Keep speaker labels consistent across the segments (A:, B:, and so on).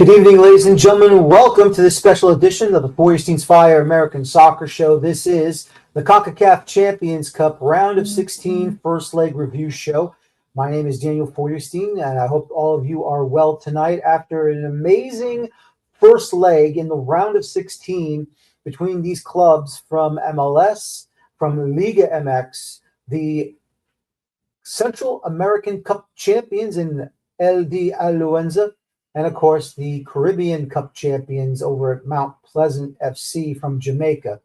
A: Good evening, ladies and gentlemen. Welcome to this special edition of the Feuerstein's Fire American Soccer Show. This is the CONCACAF Champions Cup Round of 16 First Leg Review Show. My name is Daniel Feuerstein, and I hope all of you are well tonight after an amazing first leg in the Round of 16 between these clubs from MLS, from Liga MX, the Central American Cup champions in El de Aluenza, and, of course, the Caribbean Cup champions over at Mount Pleasant FC from Jamaica.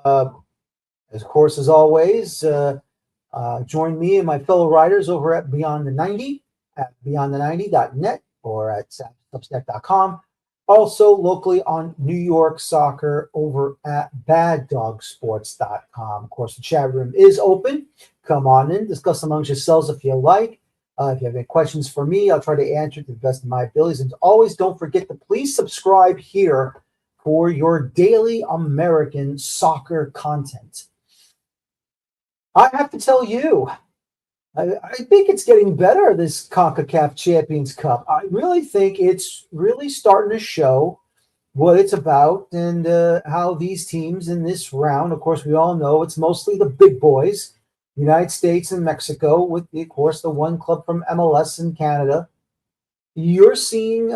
A: As always, join me and my fellow writers over at Beyond the 90 at beyondthe90.net or at substack.com. Also, locally on New York Soccer over at baddogsports.com. Of course, the chat room is open. Come on in, discuss amongst yourselves if you like. If you have any questions for me, I'll try to answer to the best of my abilities. And always don't forget to please subscribe here for your daily American soccer content. I have to tell you, I think it's getting better, this CONCACAF Champions Cup. I really think it's really starting to show what it's about and how these teams in this round, of course, we all know it's mostly the big boys, United States and Mexico, with, of course, the one club from MLS in Canada. You're seeing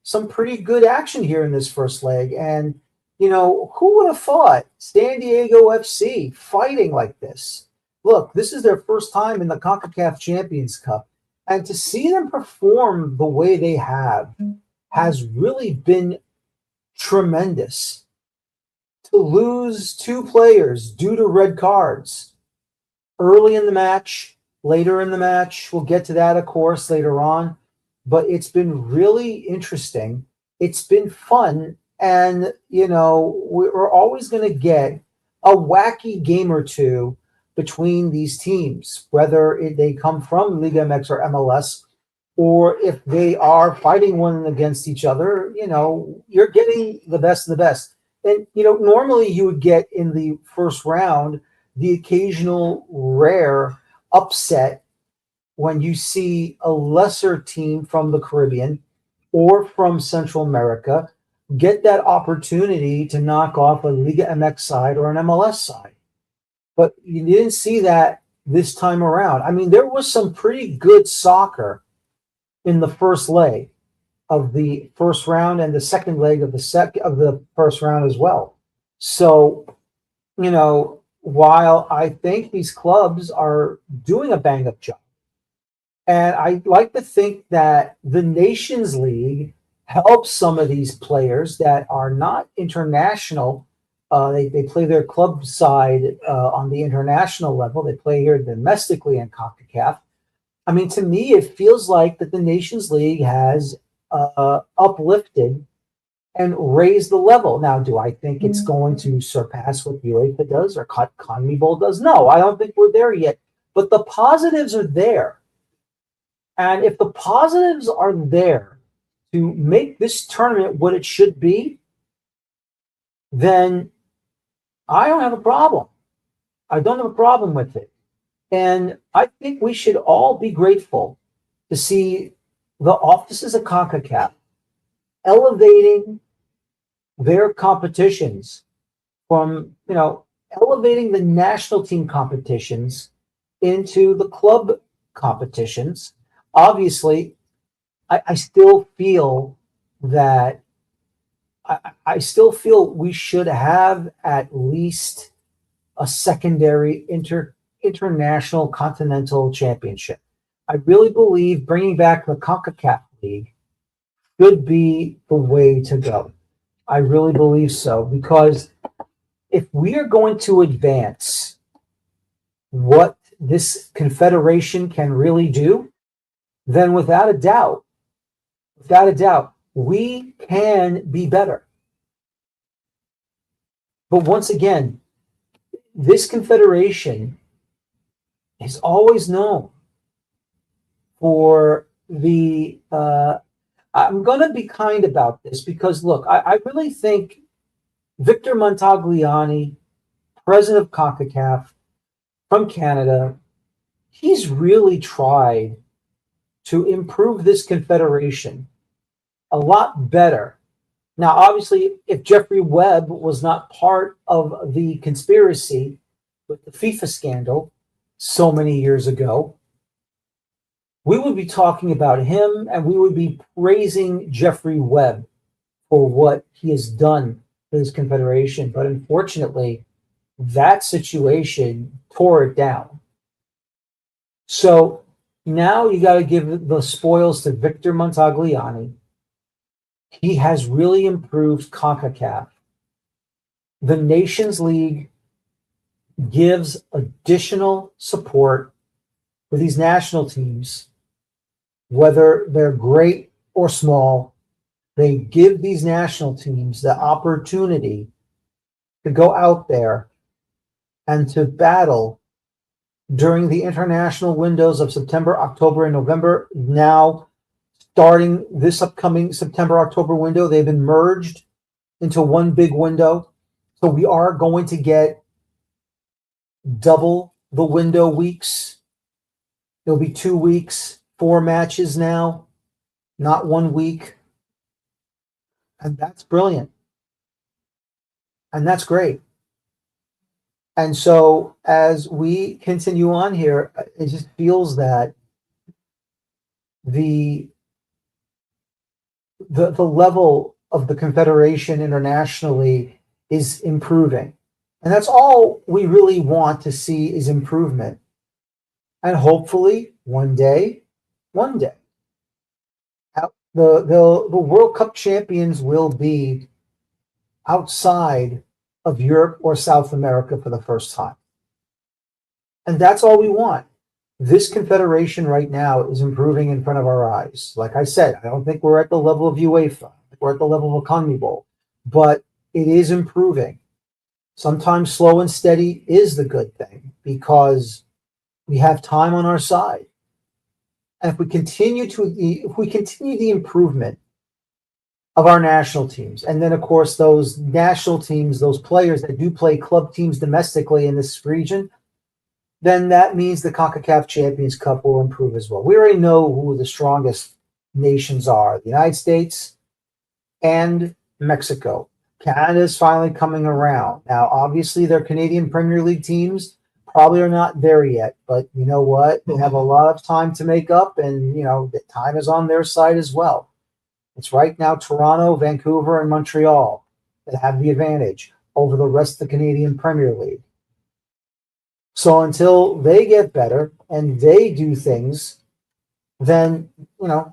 A: some pretty good action here in this first leg. And, you know, who would have thought San Diego FC fighting like this? Look, this is their first time in the CONCACAF Champions Cup. And to see them perform the way they have has really been tremendous. To lose two players due to red cards early in the match, later in the match, we'll get to that, of course, later on. But it's been really interesting. It's been fun. And, you know, we're always going to get a wacky game or two between these teams, whether they come from Liga MX or MLS, or if they are fighting one against each other. You know, you're getting the best of the best. And, you know, normally you would get in the first round the occasional rare upset when you see a lesser team from the Caribbean or from Central America get that opportunity to knock off a Liga MX side or an MLS side. But you didn't see that this time around. I mean, there was some pretty good soccer in the first leg of the first round and the second leg of the first round as well. So, you know, while I think these clubs are doing a bang-up job, and I like to think that the Nations League helps some of these players that are not international. They play their club side on the international level. They play here domestically in CONCACAF. I mean, to me, it feels like that the Nations League has uplifted and raise the level. Now, do I think it's going to surpass what UEFA does or CONMEBOL does? No, I don't think we're there yet. But the positives are there. And if the positives are there to make this tournament what it should be, then I don't have a problem. I don't have a problem with it. And I think we should all be grateful to see the offices of CONCACAF elevating their competitions from, you know, elevating the national team competitions into the club competitions. Obviously, I still feel that I still feel we should have at least a secondary international continental championship. I really believe bringing back the CONCACAF League should be the way to go. I really believe so, because if we are going to advance what this confederation can really do, then without a doubt, we can be better. But once again, this confederation is always known for the I'm going to be kind about this because, look, I really think Victor Montagliani, president of CONCACAF from Canada, he's really tried to improve this confederation a lot better. Now, obviously, if Jeffrey Webb was not part of the conspiracy with the FIFA scandal so many years ago, we would be talking about him and we would be praising Jeffrey Webb for what he has done for this confederation. But unfortunately, that situation tore it down. So now you got to give the spoils to Victor Montagliani. He has really improved CONCACAF. The Nations League gives additional support for these national teams, whether they're great or small. They give these national teams the opportunity to go out there and to battle during the international windows of September, October, and November. Now, starting this upcoming September, October window, they've been merged into one big window. So we are going to get double the window weeks. It'll be 2 weeks, 4 matches now, not 1 week. And that's brilliant. And that's great. And so as we continue on here, it just feels that the level of the Confederation internationally is improving. And that's all we really want to see is improvement. And hopefully one day, the World Cup champions will be outside of Europe or South America for the first time. And that's all we want. This confederation right now is improving in front of our eyes. Like I said, I don't think we're at the level of UEFA. We're at the level of a CONMEBOL. But it is improving. Sometimes slow and steady is the good thing because we have time on our side. And if we continue the improvement of our national teams, and then of course those national teams, those players that do play club teams domestically in this region, then that means the CONCACAF Champions Cup will improve as well. We already know who the strongest nations are: the United States and Mexico. Canada is finally coming around. Now, obviously, their Canadian Premier League teams probably are not there yet, but you know what? They have a lot of time to make up, and the time is on their side as well. It's right now Toronto, Vancouver, and Montreal that have the advantage over the rest of the Canadian Premier League. So until they get better and they do things, then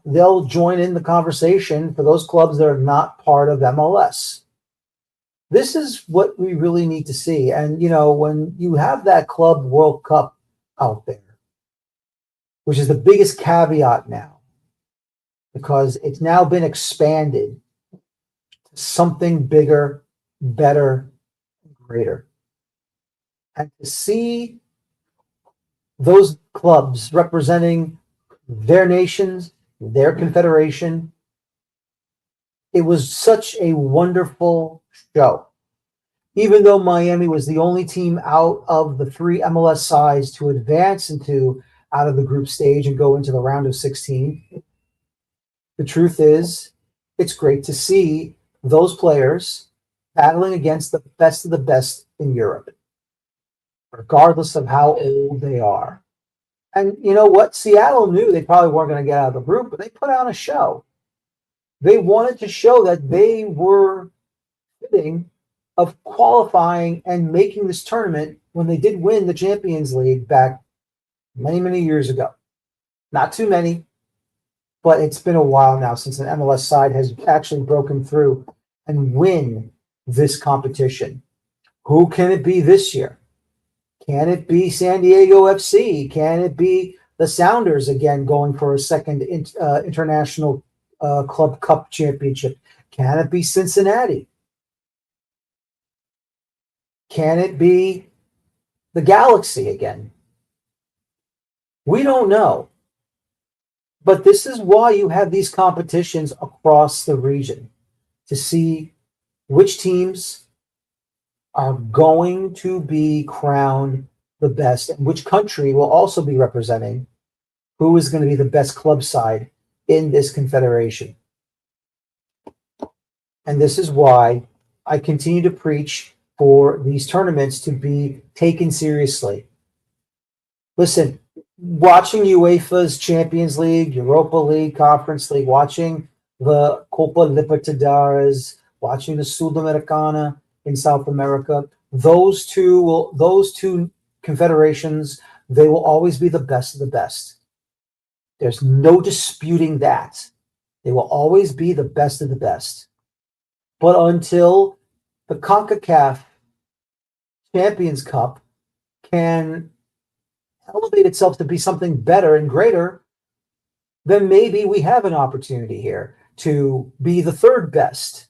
A: they'll join in the conversation for those clubs that are not part of MLS. This is what we really need to see. And when you have that Club World Cup out there, which is the biggest caveat now, because it's now been expanded to something bigger, better, greater. And to see those clubs representing their nations, their confederation, it was such a wonderful show. Even though Miami was the only team out of the 3 MLS sides to advance out of the group stage and go into the round of 16, the truth is, it's great to see those players battling against the best of the best in Europe, regardless of how old they are. And you know what? Seattle knew they probably weren't going to get out of the group, but they put on a show. They wanted to show that they were fitting of qualifying and making this tournament when they did win the Champions League back many, many years ago. Not too many, but it's been a while now since an MLS side has actually broken through and win this competition. Who can it be this year? Can it be San Diego FC? Can it be the Sounders again going for a second international Club Cup championship? Can it be Cincinnati? Can it be the Galaxy again? We don't know. But this is why you have these competitions across the region, to see which teams are going to be crowned the best and which country will also be representing who is going to be the best club side in this confederation. And this is why I continue to preach for these tournaments to be taken seriously. Listen, watching UEFA's Champions League, Europa League, Conference League, watching the Copa Libertadores, watching the Sudamericana in South America, those two confederations, they will always be the best of the best. There's no disputing that. They will always be the best of the best. But until the CONCACAF Champions Cup can elevate itself to be something better and greater, then maybe we have an opportunity here to be the third best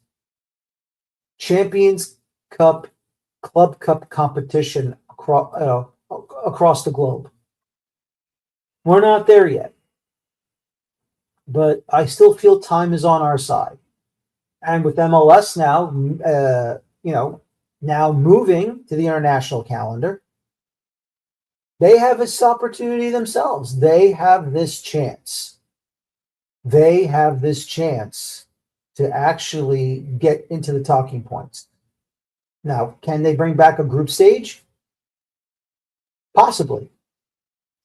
A: Champions Cup, Club Cup competition across the globe. We're not there yet, but I still feel time is on our side. And with MLS now, now moving to the international calendar, they have this opportunity themselves. They have this chance. They have this chance to actually get into the talking points. Now, can they bring back a group stage? Possibly.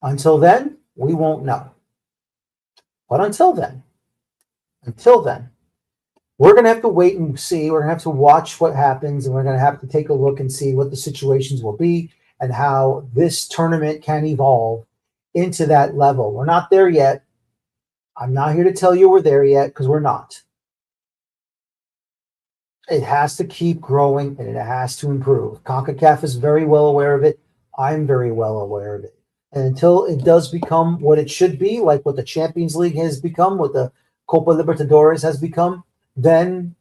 A: Until then, we won't know. But until then, we're going to have to wait and see. We're going to have to watch what happens, and we're going to have to take a look and see what the situations will be and how this tournament can evolve into that level. We're not there yet. I'm not here to tell you we're there yet, because we're not. It has to keep growing, and it has to improve. CONCACAF is very well aware of it. I'm very well aware of it. And until it does become what it should be, like what the Champions League has become, what the Copa Libertadores has become, then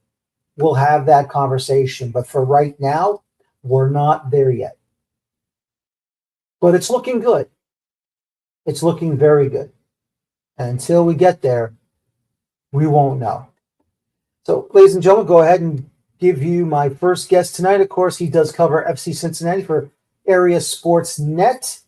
A: we'll have that conversation. But for right now, we're not there yet. But it's looking good. It's looking very good. And until we get there, we won't know. So, ladies and gentlemen, go ahead and give you my first guest tonight. Of course, he does cover FC Cincinnati for Area Sports Net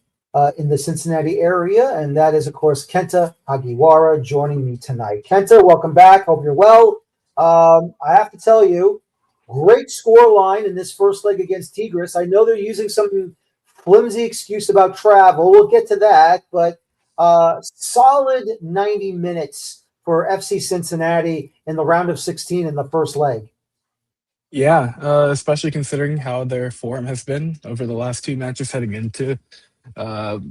A: in the Cincinnati area. And that is, of course, Kenta Hagiwara joining me tonight. Kenta, welcome back. Hope you're well. I have to tell you, great score line in this first leg against Tigres. I know they're using some flimsy excuse about travel. We'll get to that, but solid 90 minutes for FC Cincinnati in the round of 16 in the first leg.
B: Yeah, especially considering how their form has been over the last two matches heading into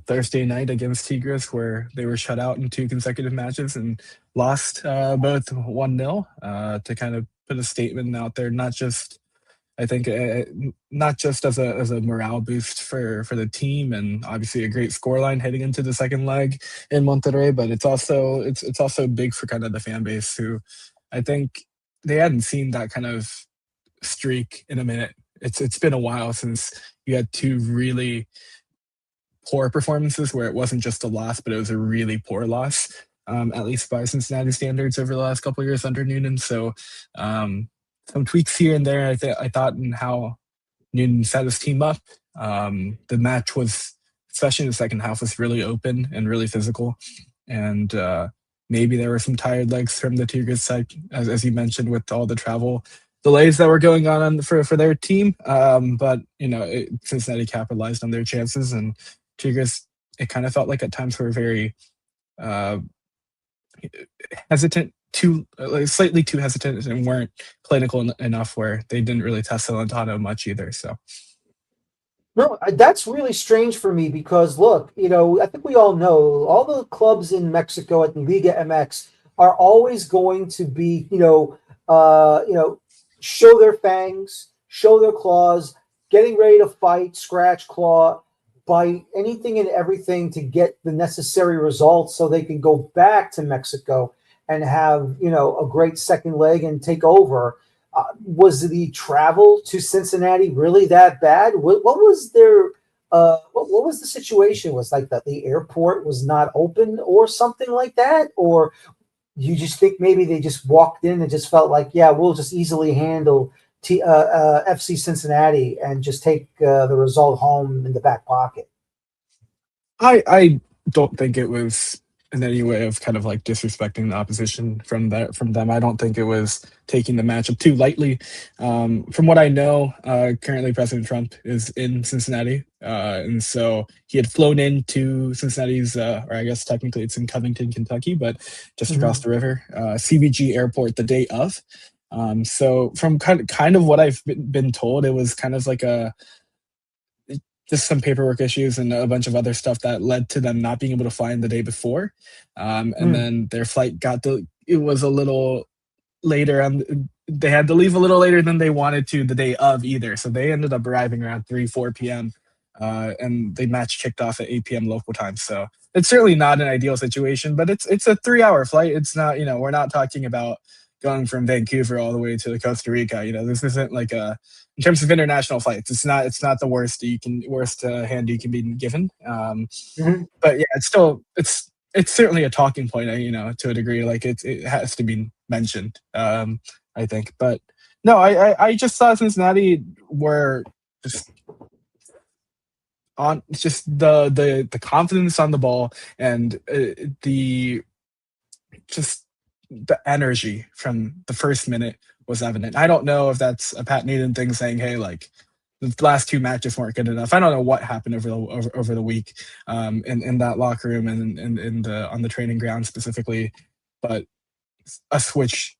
B: Thursday night against Tigres, where they were shut out in two consecutive matches and lost both 1-0 to kind of put a statement out there, not just I think not just as a morale boost for the team, and obviously a great scoreline heading into the second leg in Monterrey, but it's also big for kind of the fan base, who I think they hadn't seen that kind of streak in a minute. It's been a while since you had two really poor performances where it wasn't just a loss, but it was a really poor loss, at least by Cincinnati standards over the last couple of years under Noonan. So some tweaks here and there, I thought, in how Noonan set his team up. The match was, especially in the second half, was really open and really physical. And maybe there were some tired legs from the Tigres side, as you mentioned, with all the travel delays that were going on for their team. But, Cincinnati capitalized on their chances, and Tigres, it kind of felt like at times were very hesitant, slightly too hesitant, and weren't clinical enough, where they didn't really test Celentano much either. So.
A: No, that's really strange for me because, look, I think we all know all the clubs in Mexico at the Liga MX are always going to be, show their fangs, show their claws, getting ready to fight, scratch, claw, bite, anything and everything to get the necessary results so they can go back to Mexico and have, a great second leg and take over. Was the travel to Cincinnati really that bad? What was their what was the situation? Was like that the airport was not open or something like that? Or you just think maybe they just walked in and just felt like, yeah, we'll just easily handle FC Cincinnati and just take the result home in the back pocket?
B: I don't think it was in any way of kind of like disrespecting the opposition from them. I don't think it was taking the matchup too lightly. From what I know, currently President Trump is in Cincinnati, and so he had flown into Cincinnati's, or I guess technically it's in Covington, Kentucky, but just across the river, CBG Airport the day of. So from kind of what I've been told, it was kind of like just some paperwork issues and a bunch of other stuff that led to them not being able to fly in the day before. And then their flight it was a little later and they had to leave a little later than they wanted to the day of either. So they ended up arriving around 4 p.m. And the match kicked off at 8 p.m. local time. So it's certainly not an ideal situation, but it's a 3-hour flight. It's not, we're not talking about going from Vancouver all the way to Costa Rica. This isn't like in terms of international flights, it's not the worst hand you can be given. But yeah, it's certainly a talking point, to a degree. Like it has to be mentioned, I think. But no, I just thought Cincinnati were just on just the confidence on the ball and the energy from the first minute was evident. I don't know if that's a Pat Noonan thing saying, hey, like the last 2 matches weren't good enough. I don't know what happened over the week in that locker room and on the training ground specifically, but a switch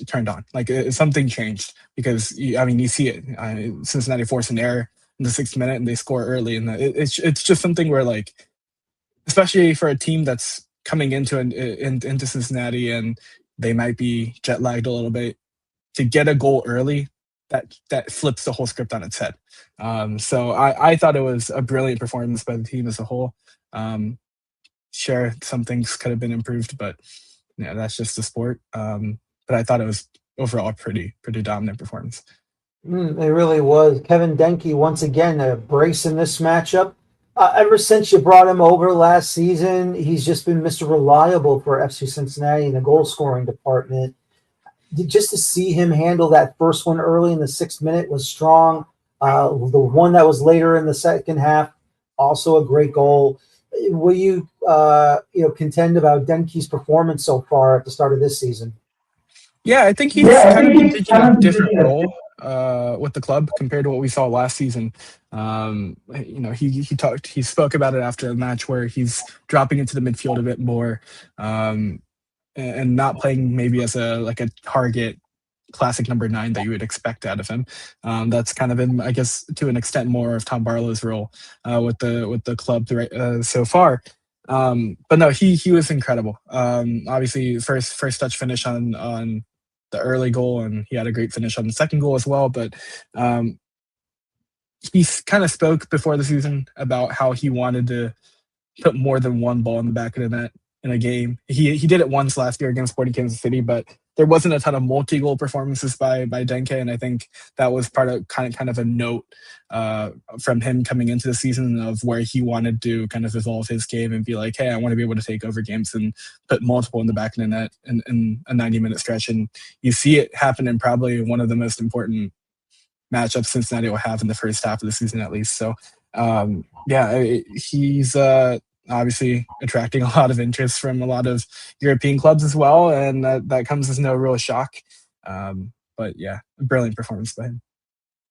B: turned on. Like something changed because you see it. Cincinnati forced an error in the 6th minute and they score early, and it's just something where, like, especially for a team that's coming into Cincinnati and they might be jet lagged a little bit, to get a goal early, that flips the whole script on its head. So I thought it was a brilliant performance by the team as a whole. Sure, some things could have been improved, but yeah, that's just the sport. But I thought it was overall a pretty dominant performance.
A: It really was. Kevin Denke, once again, a brace in this matchup. Ever since you brought him over last season, he's just been Mr. Reliable for FC Cincinnati in the goal-scoring department. Just to see him handle that first one early in the 6th minute was strong. The one that was later in the second half, also a great goal. Will you, contend about Denke's performance so far at the start of this season?
B: Yeah, I think he's kind of taking a different role with the club compared to what we saw last season. He spoke about it after the match where he's dropping into the midfield a bit more and not playing maybe as a target classic number 9 that you would expect out of him. That's kind of been, I guess, to an extent, more of Tom Barlow's role with the club so far. But no, he was incredible. Obviously, first touch finish on the early goal, and he had a great finish on the second goal as well. But he kind of spoke before the season about how he wanted to put more than one ball in the back of the net in a game. He did it once last year against Sporting Kansas City, but there wasn't a ton of multi-goal performances by Denke, and I think that was part of kind of a note from him coming into the season of where he wanted to kind of evolve his game and be like, hey, I want to be able to take over games and put multiple in the back of the net in a 90-minute stretch. And you see it happen in probably one of the most important matchups Cincinnati will have in the first half of the season, at least. So, he's obviously attracting a lot of interest from a lot of European clubs as well, and that comes as no real shock. But yeah, a brilliant performance by him.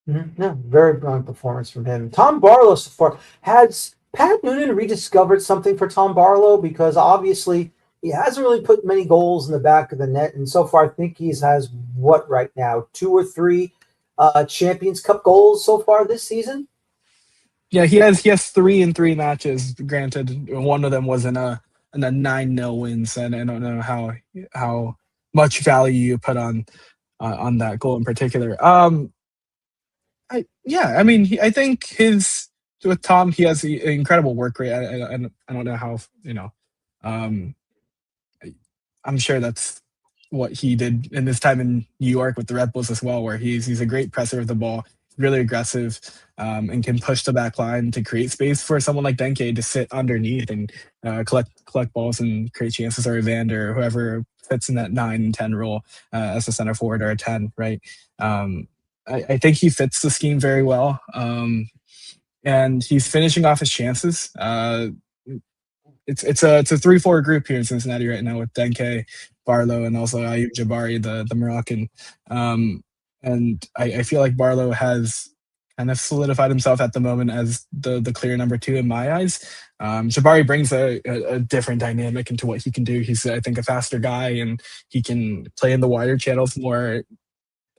A: Yeah, very brilliant performance from him. Tom Barlow so far. Has Pat Noonan rediscovered something for Tom Barlow? Because obviously he hasn't really put many goals in the back of the net, and so far I think he has what right now 2 or 3 Champions Cup goals so far this season.
B: Yeah, he has 3 in 3 matches. Granted, one of them was in a 9-0 win, and I don't know how much value you put on that goal in particular. I think with Tom, he has an incredible work rate. I don't know how I'm sure that's what he did in his time in New York with the Red Bulls as well, where he's a great presser of the ball, really aggressive, and can push the back line to create space for someone like Denke to sit underneath and collect balls and create chances, or Evander, or whoever fits in that 9 and 10 role as a center forward or a 10, right? I think he fits the scheme very well, and he's finishing off his chances. it's a 3-4 group here in Cincinnati right now with Denke, Barlow, and also Ayub Jabari, the Moroccan. And I feel like Barlow has kind of solidified himself at the moment as the clear number 2 in my eyes. Jabari brings a different dynamic into what he can do. He's, I think, a faster guy, and he can play in the wider channels more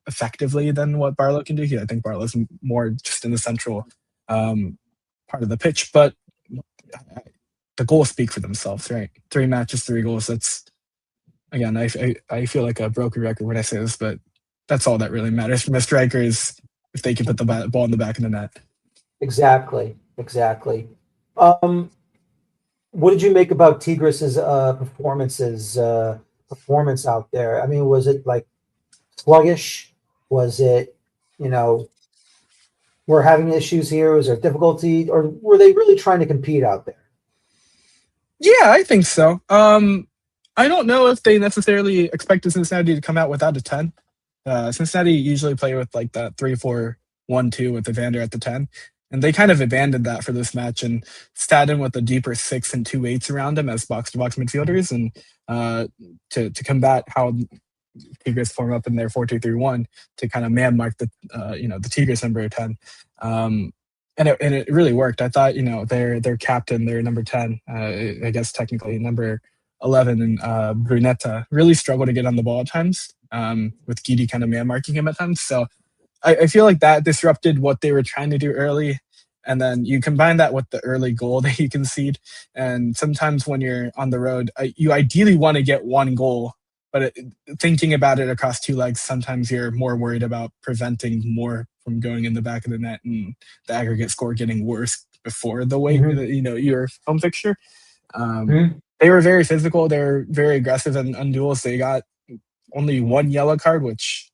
B: effectively than what Barlow can do. I think Barlow's more just in the central part of the pitch, but the goals speak for themselves, right? 3 matches, 3 goals. That's, again, I feel like a broken record when I say this, but that's all that really matters from a striker is if they can put the ball in the back of the net.
A: Exactly. What did you make about Tigres's performance out there? I mean, was it like sluggish? Was it, we're having issues here? Was there difficulty, or were they really trying to compete out there?
B: Yeah, I think so. I don't know if they necessarily expected Cincinnati to come out without a 10. Cincinnati usually play with like that 3-4-1-2 with Evander at the 10. And they kind of abandoned that for this match and sat in with a deeper 6 and 2 8s around them as box-to-box midfielders, and to combat how Tigres form up in their 4-2-3-1 to kind of man mark the the Tigres number 10. And it really worked. I thought, their captain, their number 10, I guess technically number 11, and Brunetta really struggled to get on the ball at times, with Guidi kind of man marking him at times. So I feel like that disrupted what they were trying to do early. And then you combine that with the early goal that you concede. And sometimes when you're on the road, you ideally want to get 1 goal. But thinking about it across 2 legs, sometimes you're more worried about preventing more from going in the back of the net and the aggregate score getting worse before the way, your home fixture. They were very physical. They were very aggressive on duels. They got only 1 yellow card, which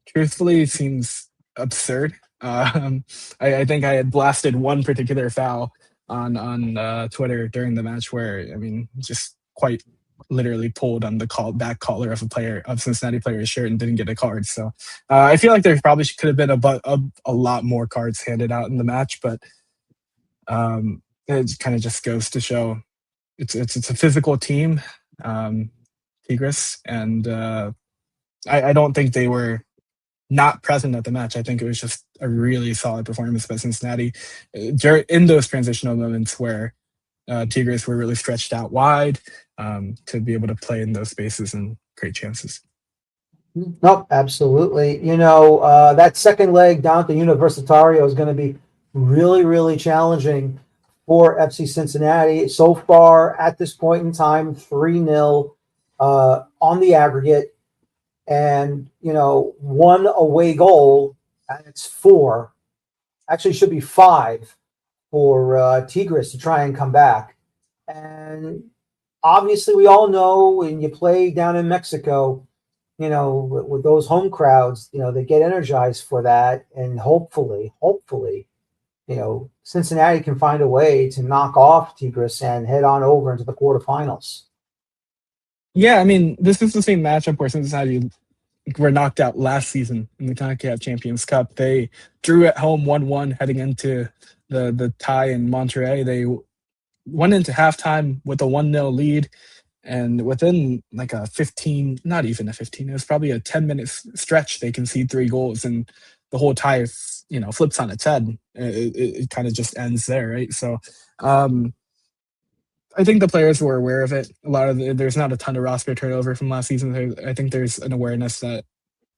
B: truthfully seems absurd. I think I had blasted one particular foul on Twitter during the match where, just quite literally pulled on the back collar of Cincinnati player's shirt and didn't get a card. So I feel like there probably could have been a lot more cards handed out in the match, but it kind of just goes to show it's a physical team, Tigres, and I don't think they were not present at the match. I think it was just a really solid performance by Cincinnati in those transitional moments where Tigres were really stretched out wide, to be able to play in those spaces and create chances.
A: Nope, absolutely. That second leg down to Universitario is going to be really, really challenging for FC Cincinnati. So far, at this point in time, 3-0 on the aggregate, and 1 away goal, and it's 4. Actually, should be 5 for Tigres to try and come back. And obviously, we all know when you play down in Mexico, with those home crowds, they get energized for that. And hopefully, Cincinnati can find a way to knock off Tigres and head on over into the quarterfinals.
B: Yeah, this is the same matchup where Cincinnati were knocked out last season in the CONCACF Champions Cup. They drew at home 1-1 heading into the tie in Monterrey. They went into halftime with a 1-0 lead, and within like not even a 15, it was probably a 10-minute stretch, they concede 3 goals, and the whole tie, flips on its head. It kind of just ends there, right? So I think the players were aware of it. There's not a ton of roster turnover from last season. I think there's an awareness that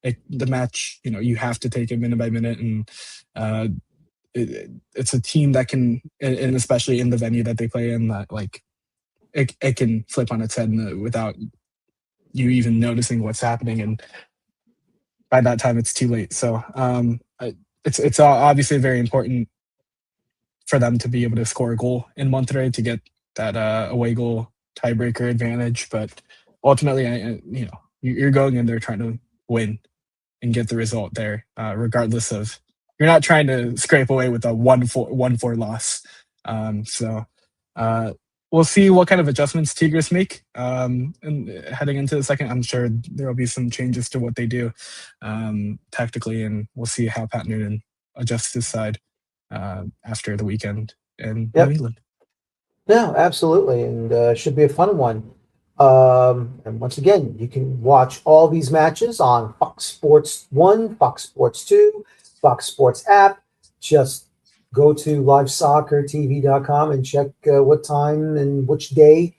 B: the match, you have to take it minute by minute, and it's a team that can, and especially in the venue that they play in, that it can flip on its head without you even noticing what's happening, and by that time it's too late. So it's obviously very important for them to be able to score a goal in Monterrey to get that away goal tiebreaker advantage. But ultimately, you're going in there trying to win and get the result there, regardless of, you're not trying to scrape away with a 1-4 loss. So we'll see what kind of adjustments Tigres make. And heading into the second, I'm sure there will be some changes to what they do tactically, and we'll see how Pat Noonan adjusts his side after the weekend in New England.
A: Yeah, absolutely, and should be a fun one. And once again, you can watch all these matches on Fox Sports 1, Fox Sports 2, Fox Sports app. Just go to livesoccertv.com and check what time and which day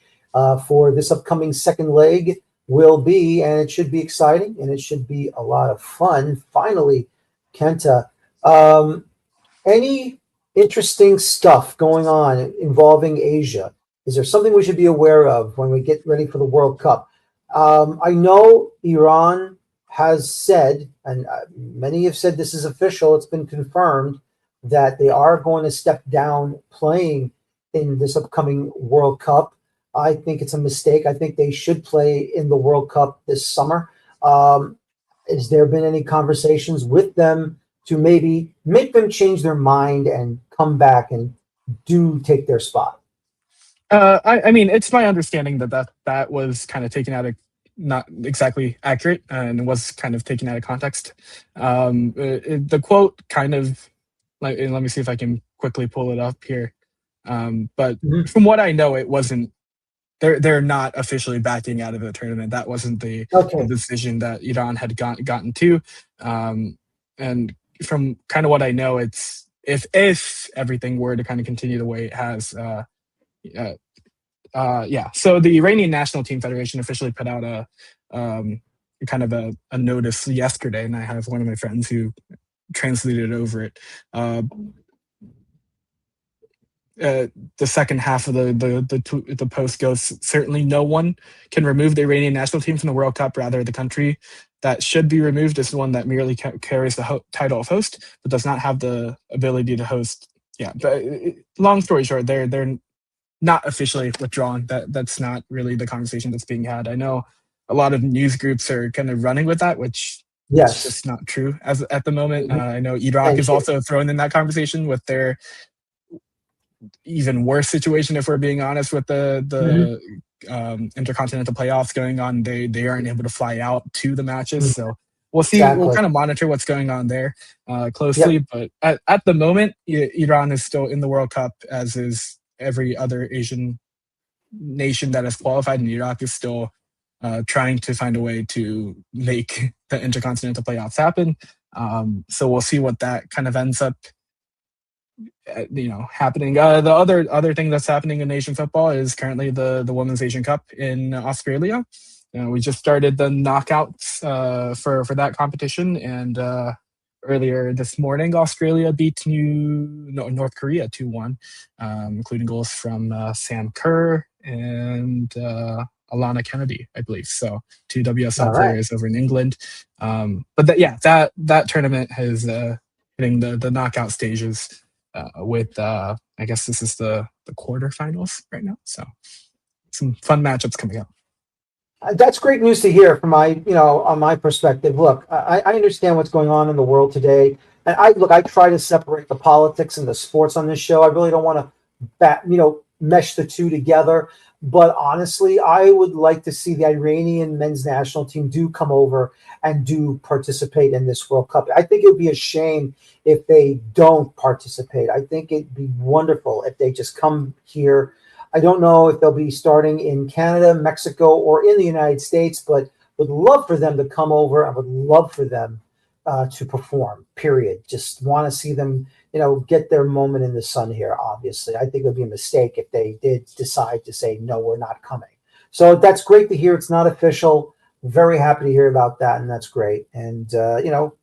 A: for this upcoming second leg will be, and it should be exciting and it should be a lot of fun. Finally, Kenta. Um, any interesting stuff going on involving Asia? Is there something we should be aware of when we get ready for the World Cup? I know Iran has said, and many have said this is official, it's been confirmed that they are going to step down playing in this upcoming World Cup. I think it's a mistake. I think they should play in the World Cup this summer. Has there been any conversations with them to maybe make them change their mind and come back and do take their spot?
B: I mean, it's my understanding that was kind of taken out of not exactly accurate and was kind of taken out of context. The quote kind of, let me see if I can quickly pull it up here. But
A: Mhm.
B: from what I know, it wasn't. They're not officially backing out of the tournament. That wasn't the
A: Okay.
B: decision that Iran had gotten to. And from kind of what I know, it's if everything were to kind of continue the way it has. Uh, yeah. So the Iranian National Team Federation officially put out kind of a notice yesterday, and I have one of my friends who translated over it. Uh, the second half of the post goes, certainly no one can remove the Iranian national team from the World Cup. Rather, the country that should be removed is the one that merely carries the title of host, but does not have the ability to host. Yeah, but long story short, they're not officially withdrawn. That's not really the conversation that's being had. I know a lot of news groups are kind of running with that, which it's
A: Yes.
B: just not true as at the moment.
A: Mhm.
B: I know Iraq
A: And
B: is also thrown in that conversation with their even worse situation, if we're being honest, with
A: Mhm.
B: the intercontinental playoffs going on. They aren't able to fly out to the matches,
A: Mhm.
B: so we'll see. We'll
A: Exactly.
B: kind of monitor what's going on there closely.
A: Yep.
B: But at the moment, Iran is still in the World Cup, as is every other Asian nation that has qualified, and Iraq is still trying to find a way to make the intercontinental playoffs happen. So we'll see what that kind of ends up happening. The other thing that's happening in Asian football is currently the Women's Asian Cup in Australia. We just started the knockouts for that competition, and earlier this morning, Australia beat North Korea 2-1, including goals from Sam Kerr and Alana Kennedy, I believe. So two WSL
A: All right.
B: players over in England. But that tournament has hitting the knockout stages with I guess this is the quarterfinals right now. So some fun matchups coming up.
A: That's great news to hear from on my perspective. Look, I understand what's going on in the world today. And I try to separate the politics and the sports on this show. I really don't want to mesh the two together. But honestly, I would like to see the Iranian men's national team do come over and do participate in this World Cup. I think it would be a shame if they don't participate. I think it'd be wonderful if they just come here. I don't know if they'll be starting in Canada, Mexico, or in the United States, but would love for them to come over. I would love for them to perform, period. Just want to see them, get their moment in the sun here, obviously. I think it would be a mistake if they did decide to say, no, we're not coming. So that's great to hear. It's not official. Very happy to hear about that, and that's great. And,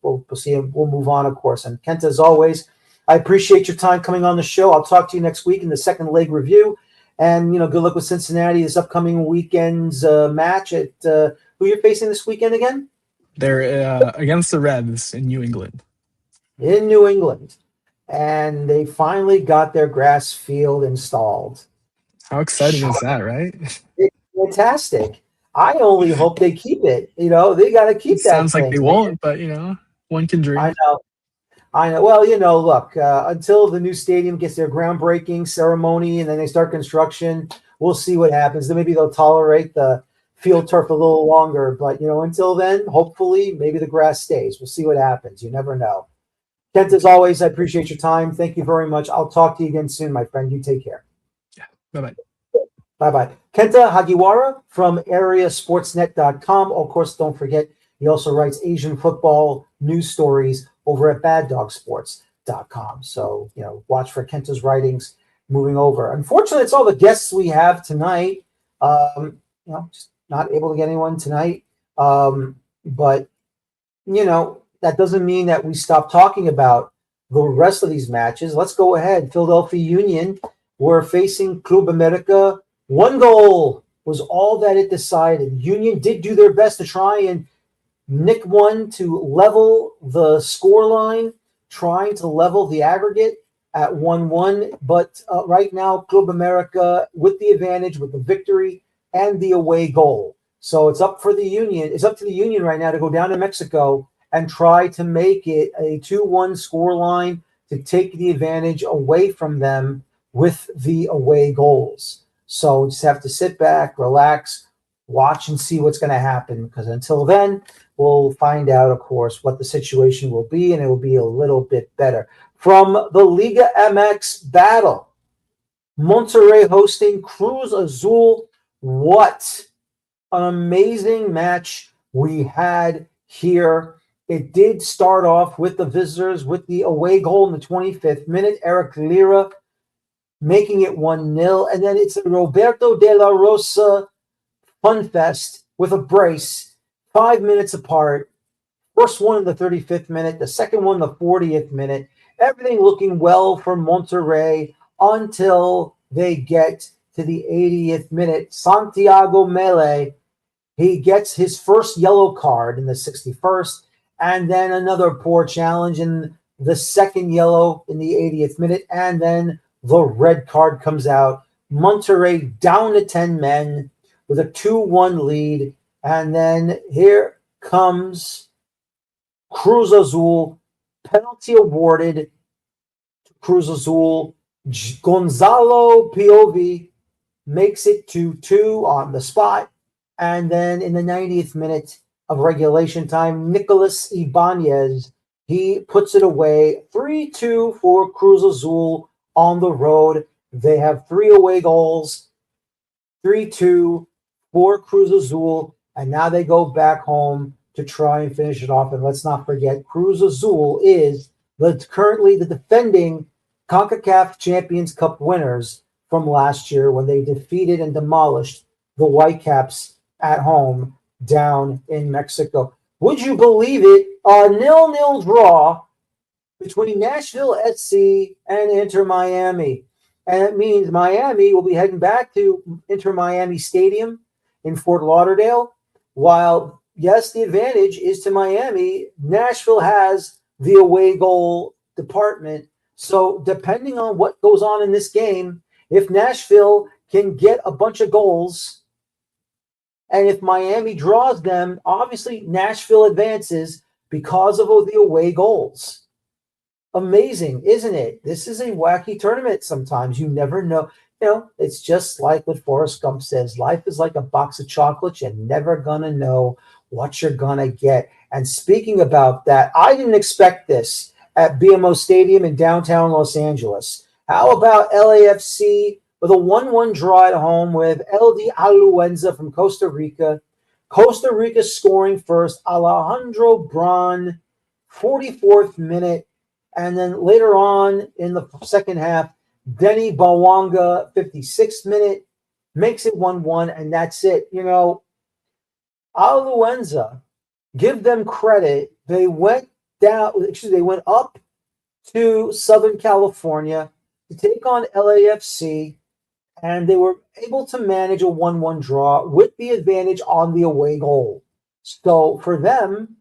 A: we'll see. We'll move on, of course. And Kenta, as always, I appreciate your time coming on the show. I'll talk to you next week in the second leg review. And good luck with Cincinnati this upcoming weekend's match. At who you're facing this weekend again?
B: They're against the Reds in New England.
A: In New England, and they finally got their grass field installed.
B: How exciting is that, right?
A: It's fantastic. I only hope they keep it. They got to
B: It
A: keep that
B: sounds like they
A: thing, man.
B: won't, but one can
A: I
B: dream.
A: know. I know. Well, look, until the new stadium gets their groundbreaking ceremony and then they start construction, we'll see what happens. Then maybe they'll tolerate the field turf a little longer. But, until then, hopefully, maybe the grass stays. We'll see what happens. You never know. Kent, as always, I appreciate your time. Thank you very much. I'll talk to you again soon, my friend. You take care.
B: Bye-bye.
A: Bye-bye. Kenta Hagiwara from areasportsnet.com. Of course, don't forget, he also writes Asian football news stories over at baddogsports.com. So, watch for Kenta's writings moving over. Unfortunately, it's all the guests we have tonight. Just not able to get anyone tonight. But, that doesn't mean that we stop talking about the rest of these matches. Let's go ahead. Philadelphia Union were facing Club America. One goal was all that it decided. Union did do their best to try and nick one to level the scoreline, trying to level the aggregate at 1-1. But right now, Club America with the advantage, with the victory and the away goal. So it's up for the Union. It's up to the Union right now to go down to Mexico and try to make it a 2-1 scoreline to take the advantage away from them with the away goals. So we just have to sit back, relax, watch and see what's going to happen, because until then, we'll find out, of course, what the situation will be, and it will be a little bit better. From the Liga MX battle, Monterrey hosting Cruz Azul. What an amazing match we had here. It did start off with the visitors with the away goal in the 25th minute. Eric Lira making it 1-0. And then it's a Roberto De La Rosa fun fest with a brace, 5 minutes apart. First one in the 35th minute, the second one in the 40th minute. Everything looking well for Monterrey until they get to the 80th minute. Santiago Mele, he gets his first yellow card in the 61st, and then another poor challenge in the second yellow in the 80th minute, and then the red card comes out. Monterrey down to 10 men with a 2-1 lead, and then here comes Cruz Azul. Penalty awarded to Cruz Azul. Gonzalo Piovi makes it 2-2 on the spot. And then in the 90th minute of regulation time, Nicolas Ibanez, he puts it away. 3-2 for Cruz Azul on the road. They have 3 away goals. 3-2 for Cruz Azul. And now they go back home to try and finish it off. And let's not forget, Cruz Azul is currently the defending CONCACF Champions Cup winners from last year when they defeated and demolished the Whitecaps at home down in Mexico. Would you believe it? A 0-0 draw between Nashville SC and Inter Miami. And it means Miami will be heading back to Inter Miami Stadium in Fort Lauderdale. While, yes, the advantage is to Miami, Nashville has the away goal department. So depending on what goes on in this game, if Nashville can get a bunch of goals, and if Miami draws them, obviously Nashville advances because of the away goals. Amazing, isn't it? This is a wacky tournament sometimes. You never know. It's just like what Forrest Gump says. Life is like a box of chocolates. You're never going to know what you're going to get. And speaking about that, I didn't expect this at BMO Stadium in downtown Los Angeles. How about LAFC with a 1-1 draw at home with LD Aluenza from Costa Rica? Costa Rica scoring first, Alejandro Bron, 44th minute. And then later on in the second half, Denny Bawanga, 56th minute, makes it 1-1, and that's it. Aluenza, give them credit. They went up to Southern California to take on LAFC, and they were able to manage a 1-1 draw with the advantage on the away goal. So for them,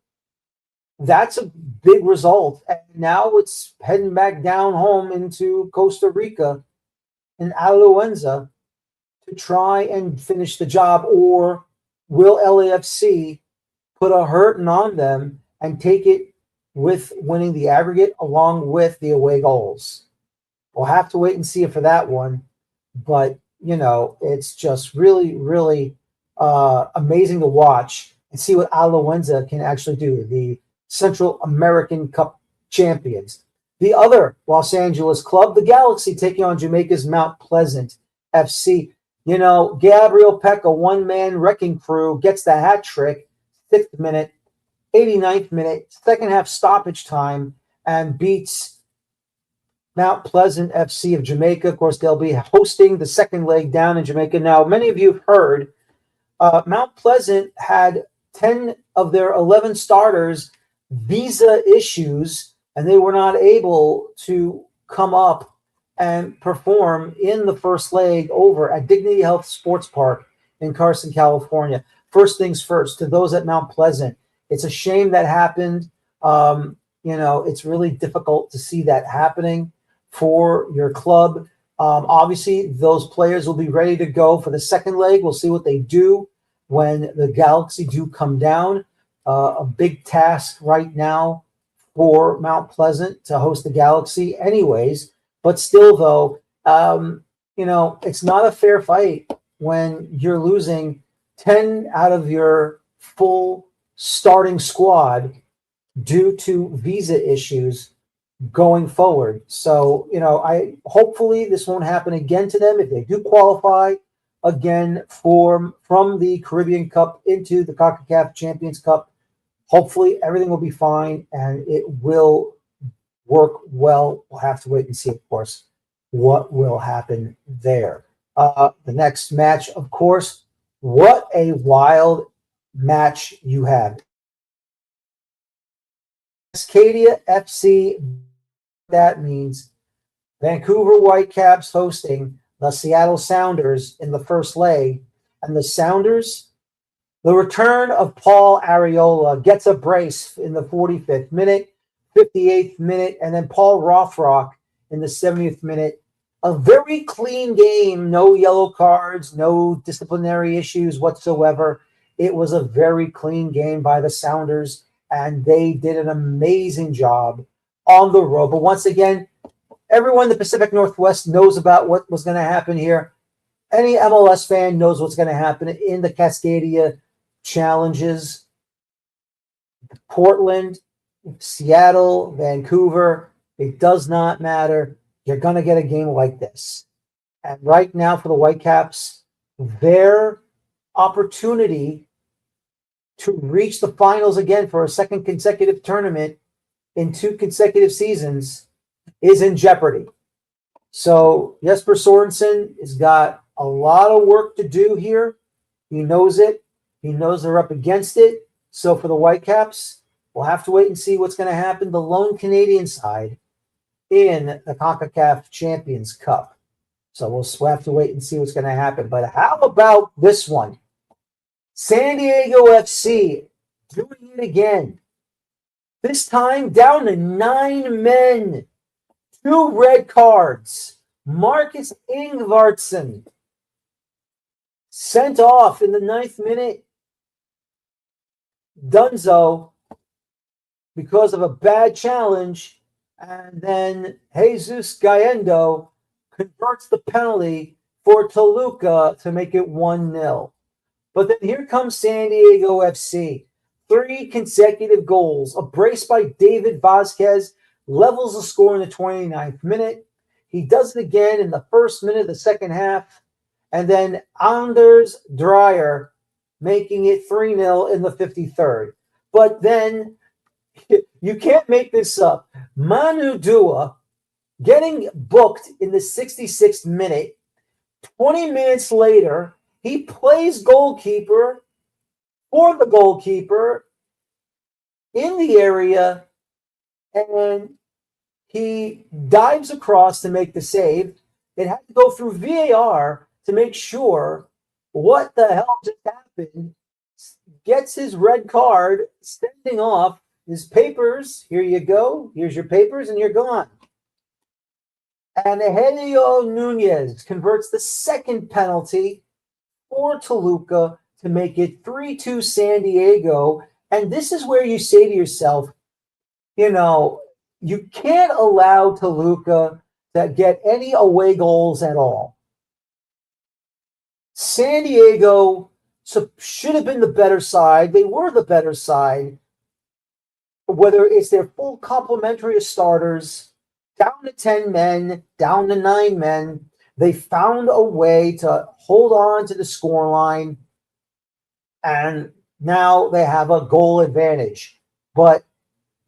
A: that's a big result. And now it's heading back down home into Costa Rica in Aluenza to try and finish the job, or will LAFC put a hurting on them and take it with winning the aggregate along with the away goals? We'll have to wait and see for that one. But, it's just really, really amazing to watch and see what Aluenza can actually do, the Central American Cup champions. The other Los Angeles club, the Galaxy, taking on Jamaica's Mount Pleasant FC. You know, Gabriel Peck, a one-man wrecking crew, gets the hat trick, 6th minute, 89th minute, second half stoppage time, and beats Mount Pleasant FC of Jamaica. Of course, they'll be hosting the second leg down in Jamaica. Now, many of you have heard Mount Pleasant had 10 of their 11 starters visa issues, and they were not able to come up and perform in the first leg over at Dignity Health Sports Park in Carson, California. First things first, to those at Mount Pleasant, it's a shame that happened. It's really difficult to see that happening for your club. Obviously, those players will be ready to go for the second leg. We'll see what they do when the Galaxy do come down. A big task right now for Mount Pleasant to host the Galaxy anyways. But still, though, it's not a fair fight when you're losing 10 out of your full starting squad due to visa issues going forward. So, hopefully this won't happen again to them if they do qualify again from the Caribbean Cup into the CONCACAF Champions Cup. Hopefully everything will be fine and it will work well. We'll have to wait and see, of course, what will happen there. The next match, of course, what a wild match you have. Cascadia FC, that means Vancouver Whitecaps hosting the Seattle Sounders in the first leg. And the Sounders, the return of Paul Arriola gets a brace in the 45th minute, 58th minute, and then Paul Rothrock in the 70th minute. A very clean game, no yellow cards, no disciplinary issues whatsoever. It was a very clean game by the Sounders, and they did an amazing job on the road. But once again, everyone in the Pacific Northwest knows about what was going to happen here. Any MLS fan knows what's going to happen in the Cascadia challenges. Portland, Seattle, Vancouver, it does not matter. You're going to get a game like this. And right now for the Whitecaps, their opportunity to reach the finals again for a second consecutive tournament in 2 consecutive seasons is in jeopardy. So Jesper Sorensen has got a lot of work to do here. He knows it. He knows they're up against it. So for the Whitecaps, we'll have to wait and see what's going to happen. The lone Canadian side in the CONCACAF Champions Cup. So we'll have to wait and see what's going to happen. But how about this one? San Diego FC doing it again. This time down to 9 men. 2 red cards. Marcus Ingvartsen sent off in the 9th minute. Dunzo because of a bad challenge. And then Jesus Gallendo converts the penalty for Toluca to make it 1-0. But then here comes San Diego FC. 3 consecutive goals. A brace by David Vasquez levels the score in the 29th minute. He does it again in the 1st minute of the second half. And then Anders Dreyer making it 3-0 in the 53rd. But then, you can't make this up. Manu Dua getting booked in the 66th minute. 20 minutes later, he plays goalkeeper for the goalkeeper in the area, and he dives across to make the save. It had to go through VAR to make sure what the hell just happened. Gets his red card, sending off his papers. Here you go. Here's your papers, and you're gone. And Helio Nunez converts the second penalty for Toluca to make it 3-2 San Diego. And this is where you say to yourself, you can't allow Toluca to get any away goals at all. San Diego should have been the better side. They were the better side. Whether it's their full complementary of starters, down to 10 men, down to 9 men, They found a way to hold on to the scoreline, and now they have a goal advantage. But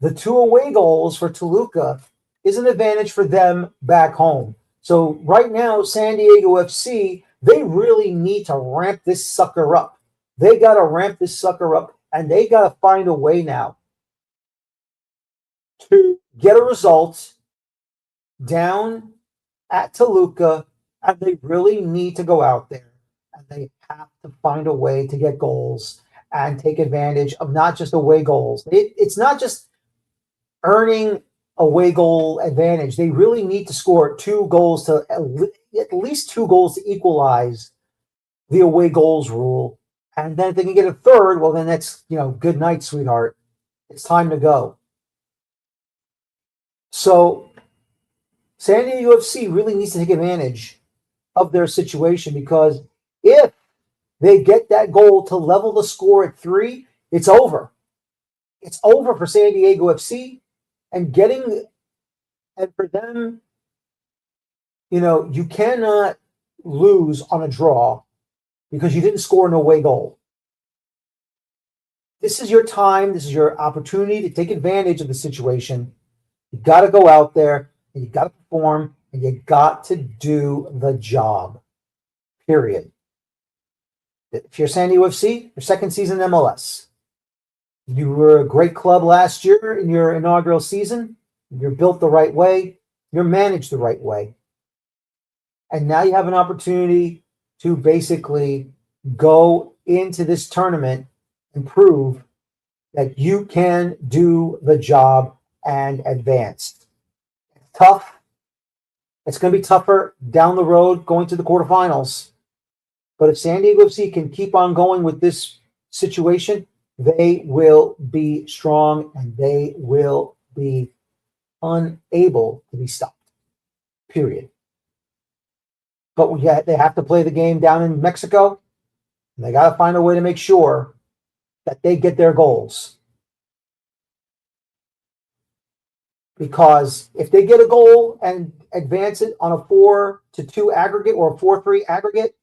A: the 2 away goals for Toluca is an advantage for them back home. So right now, San Diego FC, they really need to ramp this sucker up. They got to ramp this sucker up, and they got to find a way now to get a result down at Toluca, and they really need to go out there, and they have to find a way to get goals and take advantage of not just away goals. It's not just earning away goal advantage. They really need to score 2 goals to at least 2 goals to equalize the away goals rule. And then if they can get a third, well, then that's, good night, sweetheart. It's time to go. So San Diego FC really needs to take advantage of their situation, because if they get that goal to level the score at 3, it's over. It's over for San Diego FC. And for them, you cannot lose on a draw because you didn't score an away goal. This is your time. This is your opportunity to take advantage of the situation. You got to go out there, and you got to perform, and you got to do the job. Period. If you're San Diego FC, your second season in MLS. You were a great club last year in your inaugural season. You're built the right way. You're managed the right way. And now you have an opportunity to basically go into this tournament and prove that you can do the job and advance. It's tough. It's going to be tougher down the road going to the quarterfinals. But if San Diego FC can keep on going with this situation, they will be strong, and they will be unable to be stopped. Period. But they have to play the game down in Mexico, and they got to find a way to make sure that they get their goals. Because if they get a goal and advance it on a 4-2 aggregate or a 4-3 aggregate,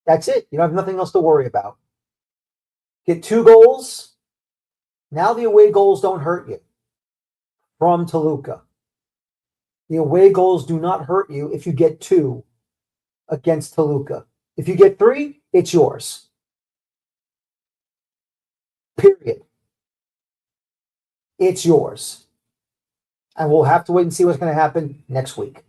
A: that's it. You don't have nothing else to worry about. Get 2 goals. Now the away goals don't hurt you from Toluca. The away goals do not hurt you if you get 2 against Toluca. If you get 3, it's yours. Period. It's yours. And we'll have to wait and see what's going to happen next week.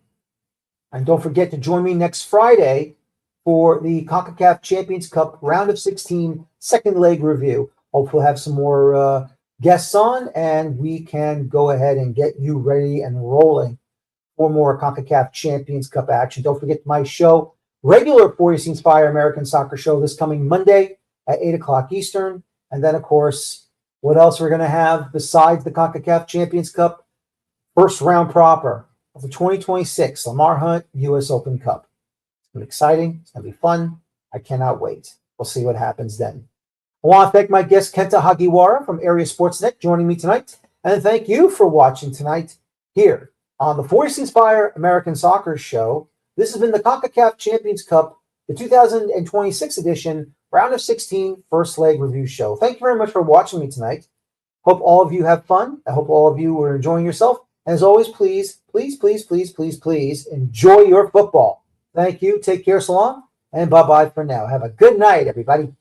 A: And don't forget to join me next Friday for the CONCACAF Champions Cup round of 16 second leg review. Hopefully we'll have some more guests on, and we can go ahead and get you ready and rolling for more CONCACAF Champions Cup action. Don't forget my show, regular 40 Scenes Fire American Soccer Show, this coming Monday at 8 o'clock Eastern. And then, of course, what else we're going to have besides the CONCACAF Champions Cup? First round proper of the 2026 Lamar Hunt U.S. Open Cup. It's going to be exciting. It's going to be fun. I cannot wait. We'll see what happens then. I want to thank my guest, Kenta Hagiwara from Area Sportsnet, joining me tonight. And thank you for watching tonight here on the 40 Scenes Fire American Soccer Show. This has been the CONCACAF Champions Cup, the 2026 edition, round of 16, first leg review show. Thank you very much for watching me tonight. Hope all of you have fun. I hope all of you are enjoying yourself. And as always, please, please, please, please, please, please enjoy your football. Thank you. Take care. So long. And bye-bye for now. Have a good night, everybody.